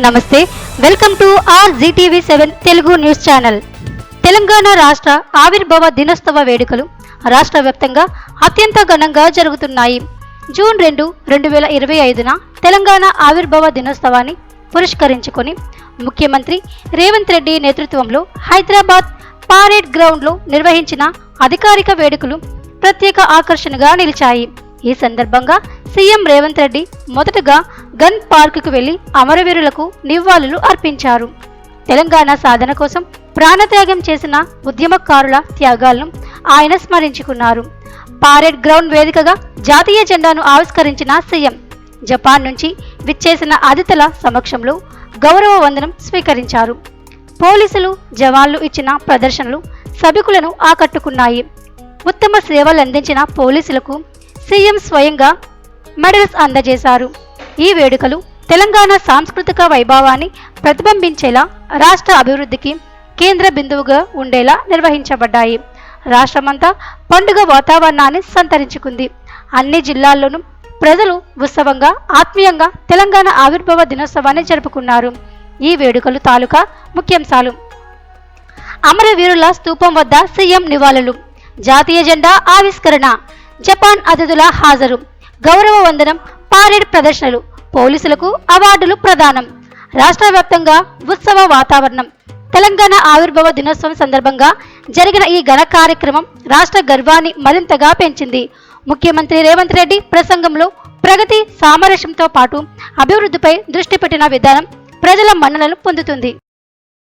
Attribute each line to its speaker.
Speaker 1: నమస్తే, welcome to RZTV7 Telugu news channel. Telangana రాష్ట్ర ఆవిర్భావ దినోత్సవ వేడుకలు రాష్ట్ర వ్యాప్తంగా అత్యంత ఘనంగా జరుగుతున్నాయి. జూన్ 2, 2025న తెలంగాణ ఆవిర్భావ దినోత్సవాన్ని పురస్కరించుకొని ముఖ్యమంత్రి రేవంత్ రెడ్డి నేతృత్వంలో హైదరాబాద్ పారేడ్ గ్రౌండ్లో నిర్వహించిన అధికారిక వేడుకలు ప్రత్యేక ఆకర్షణగా నిలిచాయి. ఈ సందర్భంగా సీఎం రేవంత్ రెడ్డి మొదటగా గన్ పార్కుకు వెళ్లి అమరవీరులకు నివాళులు అర్పించారు. తెలంగాణ సాధన కోసం ప్రాణత్యాగం చేసిన ఉద్యమకారుల త్యాగాలను ఆయన స్మరించుకున్నారు. పారేడ్ గ్రౌండ్ వేదికగా జాతీయ జెండాను ఆవిష్కరించిన సీఎం జపాన్ నుంచి విచ్చేసిన అతిథుల సమక్షంలో గౌరవ వందనం స్వీకరించారు. పోలీసులు, జవాన్లు ఇచ్చిన ప్రదర్శనలు సభికులను ఆకట్టుకున్నాయి. ఉత్తమ సేవలు అందించిన పోలీసులకు సీఎం స్వయంగా మెడల్స్ అందజేశారు. ఈ వేడుకలు తెలంగాణ సాంస్కృతిక వైభవాన్ని ప్రతిబింబించేలా, రాష్ట్ర అభివృద్ధికి కేంద్ర బిందువుగా ఉండేలా నిర్వహించబడ్డాయి. రాష్ట్రమంతా పండుగ వాతావరణాన్ని సంతరించుకుంది. అన్ని జిల్లాల్లోనూ ప్రజలు ఉత్సవంగా, ఆత్మీయంగా తెలంగాణ ఆవిర్భావ దినోత్సవాన్ని జరుపుకున్నారు. ఈ వేడుకలు తాలూకా ముఖ్యాంశాలు: అమరవీరుల స్తూపం వద్ద సీఎం నివాళులు, జాతీయ జెండా ఆవిష్కరణ, జపాన్ అతిథుల హాజరు, గౌరవ వందనం, పారేడ్ ప్రదర్శనలు, పోలీసులకు అవార్డులు ప్రదానం. రాష్ట్ర వ్యాప్తంగా ఉత్సవ వాతావరణం. తెలంగాణ ఆవిర్భావ దినోత్సవం సందర్భంగా జరిగిన ఈ ఘన కార్యక్రమం రాష్ట్ర గర్వాన్ని మరింతగా పెంచింది. ముఖ్యమంత్రి రేవంత్ రెడ్డి ప్రసంగంలో ప్రగతి, సామరస్యంతో పాటు అభివృద్ధిపై దృష్టి పెట్టిన విధానం ప్రజల మన్ననలు పొందుతుంది.